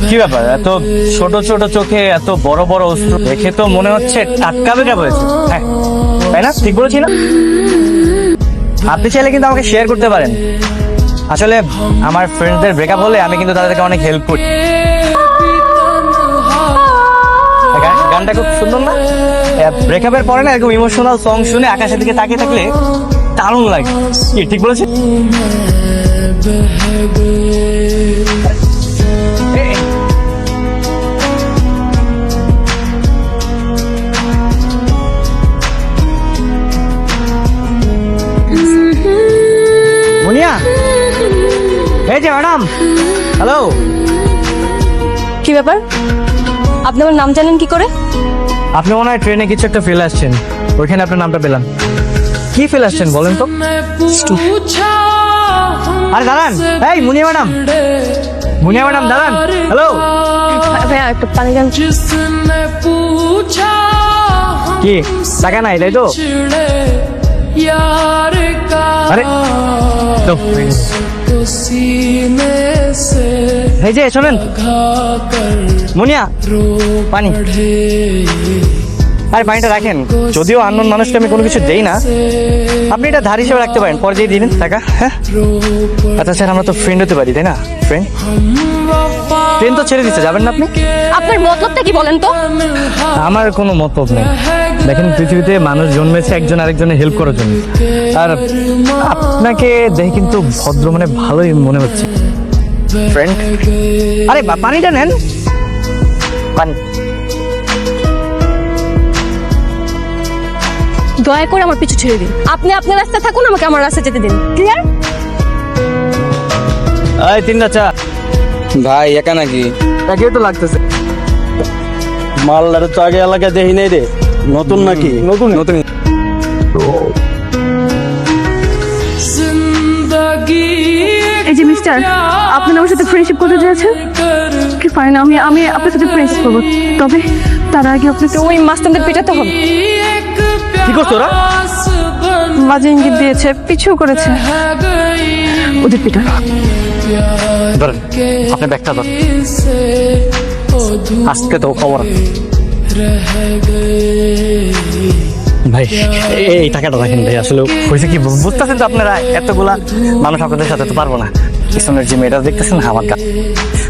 কি ব্যাপার, এত ছোট ছোট চোখে এত বড় বড় অস্ত্র দেখে তো মনে হচ্ছে টাটকা বেকআপ হয়েছে। হ্যাঁ তাই না? ঠিক বলেছি না? আপনি চাইলে কিন্তু আমাকে শেয়ার করতে পারেন। আসলে আমার ফ্রেন্ডদের ব্রেকআপ হলে আমি কিন্তু তাদেরকে অনেক হেল্প করি। গানটা খুব সুন্দর না? ব্রেকআপের পরে না এরকম ইমোশনাল সং শুনে আকাশের দিকে তাকিয়ে থাকলে দারুণ লাগে। কি ঠিক বলেছি? মুনিয়া, এই যে ম্যাডাম, হ্যালো। কি ব্যাপার, আপনি আমার নাম জানেন কি করে? আপনি মনে হয় ট্রেনে কিছু একটা ফেলে আসছেন, ওইখানে আপনার নামটা পেলাম। কি ফেলে আসছেন বলেন তো? আরে দাঁড়ান, এই মুনিয়া ম্যাডাম, মুনিয়া ম্যাডাম দাঁড়ান। হ্যালো ভাইয়া একটু পানি দেন। কি টাকা নাই তাই তো? আরে এই যে শোনেন মুনিয়া, পানি। আরে পানিটা রাখেন, যদিও আননোন মানুষকে আমি কোনো কিছু দেই না, আপনি এটা ধার হিসেবে রাখতে পারেন, পরে দিয়ে দিন টাকা। হ্যাঁ আচ্ছা স্যার, আমরা তো ফ্রেন্ড হতে পারি তাই না? ফ্রেন্ড ট্রেন তো ছেড়ে দিতে যাবেন না আপনি? আপনার মতলবটা কি বলেন তো? আমার কোনো মতলব নেই। দেখেন পৃথিবীতে মানুষ জন্মেছে একজন আরেকজনের হেল্প করার জন্য, আর আপনাকে দেখে কিন্তু ভদ্র মানে ভালোই মনে হচ্ছে। ফ্রেন্ড, আরে পানিটা নেন, পানি। দয়া করে আমার পিছু ছেড়ে দিন। আপনি আপনার রাস্তায় থাকুন, আমাকে আমার রাস্তায় যেতে দিন। ক্লিয়ার? এই তিনটা চা। ভাই একা নাকি? একে তো লাগতেছে। মালদার তো আগে এলাকায় দেখি নাই রে, নতুন নাকি? নতুন নতুন। এই যে মিস্টার, আপনি আমার সাথে ফ্রেন্ডশিপ করতে চেয়েছেন, কি ফাইন, আমি আপনার সাথে ফ্রেন্ডশিপ করবো, তবে তার আগে আপনাকে ওই মাস্তানদের পেটাতে হবে। কি করছো ওরা? মাঝে ইঙ্গিত দিয়েছে, পিছু করেছে, ওদের পিটা। ধরেন আপনার ব্যাগটা ধরেন, আজকে তো খবর। ভাই এই টাকাটা রাখেন ভাই, আসলে হয়েছে কি বুঝতেছেন তো আপনারা, এতগুলা মানুষ আপনাদের সাথে তো পারবো না। পিছনের যে মেয়েটা দেখতেছেন আমার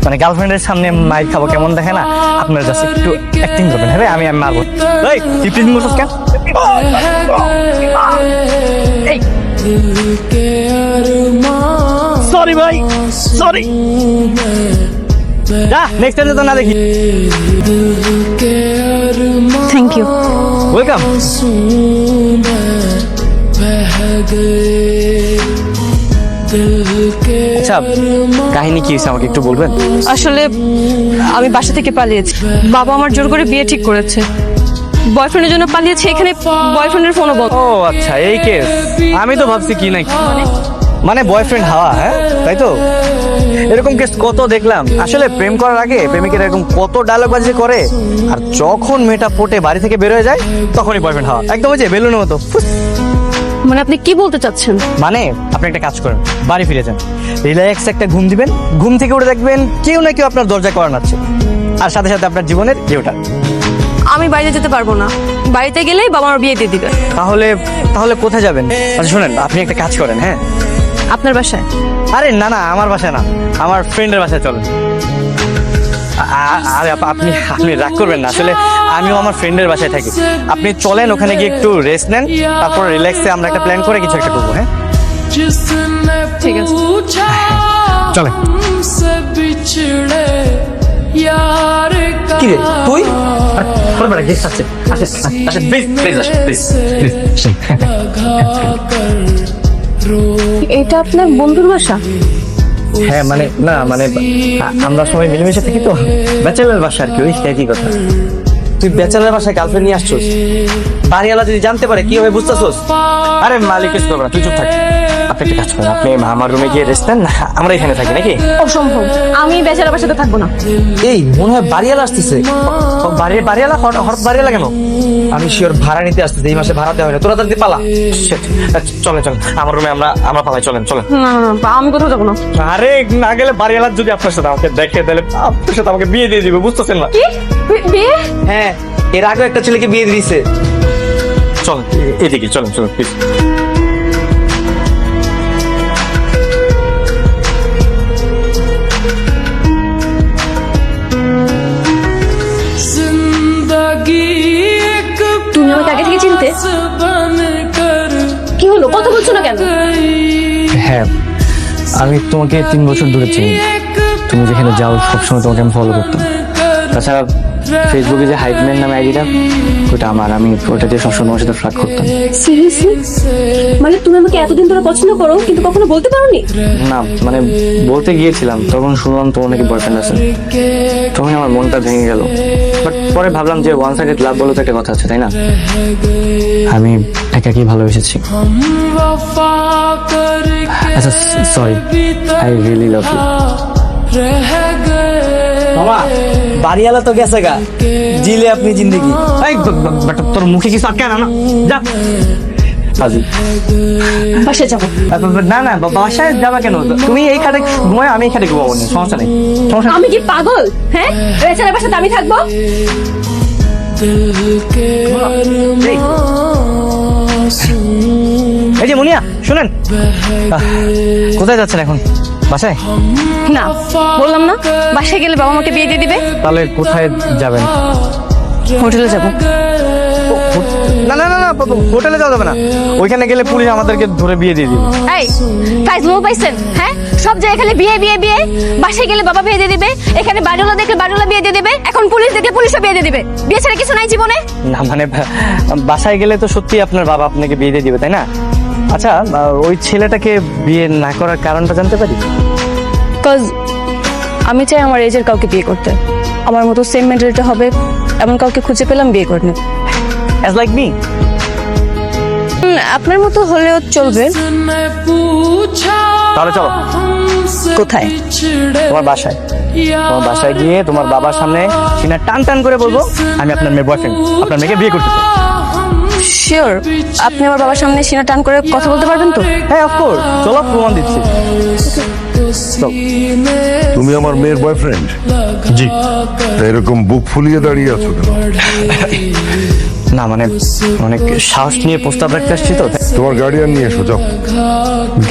মানে গার্লফ্রেন্ডের সামনে মাইক খাবো কেমন দেখে না, আপনারা জাস্ট একটু অ্যাক্টিং করবেন। হ্যাঁ আমি মারবো। এই টিপিন মোটরস কেন? সরি ভাই, সরি। যা নেক্সট টাইম তো না দেখি। Thank you. ওয়েলকাম। আচ্ছা কাহিনী কি হয়েছে আমাকে একটু বলবেন? আসলে আমি বাসা থেকে পালিয়েছি, বাবা আমার জোর করে বিয়ে ঠিক করেছে। বয়ফ্রেন্ডের জন্য পালিয়েছে, এখানে বয়ফ্রেন্ডের ফোনও বন্ধ। ও আচ্ছা এই কেস। আমি তো ভাবছি কি নাকি, মানে বয়ফ্রেন্ড হাওয়া। হ্যাঁ তাই তো, এরকম কেস কত দেখলাম। আসলে প্রেম করার আগে প্রেমিকেরা এরকম কত ডায়লগবাজি করে, আর যখন মেয়েটা পটে বাড়ি থেকে বের হয়ে যায় তখনই বয়ফ্রেন্ড হাওয়া, একদম ওই যে বেলুনের মতো। মানে আপনি কি বলতে চাচ্ছেন? মানে আপনি একটা কাজ করেন, বাড়ি ফিরে যান, রিল্যাক্স একটা ঘুম দিবেন, ঘুম থেকে উঠে দেখবেন কেউ না কেউ আপনার দরজা করা নাচ্ছে, আর সাথে সাথে আপনার জীবনের ঢেউটা। আমি বাইরে যেতে পারবো না, বাড়িতে গেলেই বাবা আমার বিয়ে দিয়ে দিবে। তাহলে তাহলে কোথায় যাবেন? আচ্ছা শোনেন, আপনি একটা কাজ করেন। হ্যাঁ আপনার বাসায়? আরে না না, আমার বাসায় না, আমার ফ্রেন্ডের বাসায় চলেন। আরে আপনি আপনি রাগ করবেন না, আসলে আমিও আমার ফ্রেন্ডের বাসায় থাকি। আপনি চলেন, ওখানে গিয়ে একটু রেস্ট নেন, তারপর রিল্যাক্সে আমরা একটা প্ল্যান করে কিছু একটা করবো। হ্যাঁ ঠিক আছে, চলেন। কি রে তুই? গেস্ট আছে, এটা আপনার বন্ধুর বাসা? হ্যাঁ মানে না মানে আমরা সবাই মিলেমিশে থাকি তো, ব্যাচেলার বাসা আর কি, ওই একই কথা। তুই ব্যাচেলার বাসায় গার্লফ্রেন্ড নিয়ে আসছোস, বাড়িওয়ালা যদি জানতে পারে কি হবে বুঝতেছোস? আরে মালিক কিছু করবে না, তুই চুপ থাক। আপনি একটা কাজ করেন, আপনি আমার রুমে গিয়ে রেস্ট নেন, আমরা এখানে থাকি নাকি? অসম্ভব, আমি বেচারা বাসাতে থাকবো না। এই মনে হয় বাড়িয়ালা আসতেছে। বাড়িওয়ালা হঠাৎ বাড়িওয়ালা কেন? আমি শিওর ভাড়া নিতে আসতেছে, এই মাসে ভাড়া দেওয়া হয় না। তোরা তাদের পালা। Shit. চলেন চলেন আমার রুমে, আমরা পালাই, চলেন চলেন। না না না, আমি কোথাও যাবো না। আরে না গেলে বাড়িওয়ালা যদি আপনার সাথে আমাকে দেখে তাহলে আপনার সাথে আমাকে বিয়ে দিয়ে দিবে, বুঝতেছেন না? কি বিয়ে? হ্যাঁ, এর আগে একটা ছেলেকে বিয়ে দিয়েছে। চলেন এদিকে, চলেন চলেন প্লিজ। তুমি আমাকে আগে থেকে চিনতে? কি হলো, কথা বলছো না কেন? হ্যাঁ, আমি তোমাকে 3 বছর ধরে চিনি। তুমি যেখানে যাও সবসময় তোমাকে আমি ফলো করতাম। তাছাড়া ফেসবুকে যে হাইডম্যান নামে আইডিটা, ওটা আমার, আমি ওটা দিয়ে সবসময় তোমার সাথে ফ্লার্ট করতাম। সিরিয়াসলি? মানে তুমি আমাকে এতদিন ধরে পছন্দ করো কিন্তু কখনো বলতে পারোনি? না মানে বলতে গিয়েছিলাম, তখন শুনলাম তোমার নাকি বয়ফ্রেন্ড আছে, তখন আমার মনটা ভেঙে গেল। বাট পরে ভাবলাম যে ওয়ান সাইডেড লাভ বলে তো একটা কথা আছে, তাই না? আমি একাকি ভালোবেসেছি। আচ্ছা sorry, I really love you. মামা, বাড়িয়ালা তো গেছে গা, জিলে আপনি জিন্দেগি। বাট তোর মুখে কিছু আটকায় না, না যা হাজি। বাসায় যাবো। না না বাসায় যাবা কেন? তুমি এই খাটে ঘুমায়, আমি এই খাটে ঘুমাবো না, সমস্যা নেই, সমস্যা নেই। আমি কি পাগল? হ্যাঁ, বেচারা বাসাতে আমি থাকবো? এই যে মুনিয়া শুনেন, কোথায় যাচ্ছেন এখন? বাসায়? না, বললাম না বাসায় গেলে বাবা আমাকে বিয়ে দিয়ে দিবে। তাহলে কোথায় যাবেন? হোটেলে যাবো। না না না না হোটেলে যাওয়া যাবে না, ওইখানে গেলে পুলিশ আমাদেরকে ধরে বিয়ে দিয়ে দিবে। এই ফাইজলামো পাইছেন? হ্যাঁ, সব জায়গায় খালি বিয়ে বিয়ে বিয়ে। বাসায় গেলে বাবা বিয়ে দিয়ে দিবে, এখানে বাড়িওয়ালা দেখলে বাড়িওয়ালা বিয়ে দিয়ে দিবে, এখন পুলিশ দেখলে পুলিশও বিয়ে দিয়ে দিবে। বিয়ে ছাড়া কিছু নাই জীবনে। না মানে বাসায় গেলে তো সত্যি আপনার বাবা আপনাকে বিয়ে দিয়ে দিবে, তাই না? আচ্ছা ওই ছেলেটাকে বিয়ে না করার কারণটা জানতে পারি? কজ আমি চাই আমার এজের কাউকে বিয়ে করতে, আমার মতো সেম মেন্টালিটি হবে এমন কাউকে খুঁজে পেলাম বিয়ে করে নেব। As like me? আপনার মতো হলেও চলবে। তাহলে চলো। কোথায়? তোমার বাসায়। তোমার বাসায় গিয়ে তোমার বাবার সামনে সিনা টান টান করে বলবো আমি আপনার মেয়ের বয়ফ্রেন্ড, আপনার মেয়েকে বিয়ে করতে চাই। শিওর? আপনি আমার বাবার সামনে সিনা টান করে কথা বলতে পারবেন তো? হ্যাঁ অফকোর্স, চলো প্রমাণ দিচ্ছি। তুমি আমার মেয়ের বয়ফ্রেন্ড? জি। তা এরকম বুক ফুলিয়ে দাঁড়িয়ে আছো কেন? না মানে অনেক সাহস নিয়ে প্রস্তাব রাখতে আসছি তো। তোমার গার্ডিয়ান নিয়ে এসো, যাও।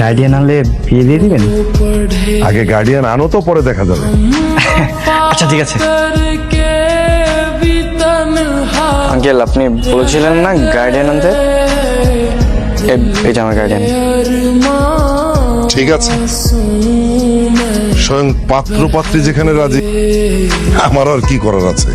গার্ডিয়ান আনলে বিয়ে দিয়ে দিবেন? আগে গার্ডিয়ান আনো, তো পরে দেখা যাবে। আচ্ছা ঠিক আছে। আঙ্কেল আপনি বলেছিলেন না গার্ডিয়ান আনতে, এই যে আমার গার্ডিয়ান। ঠিক আছে, স্বয়ং পাত্র পাত্রী যেখানে রাজি, আমার আর কি করার আছে?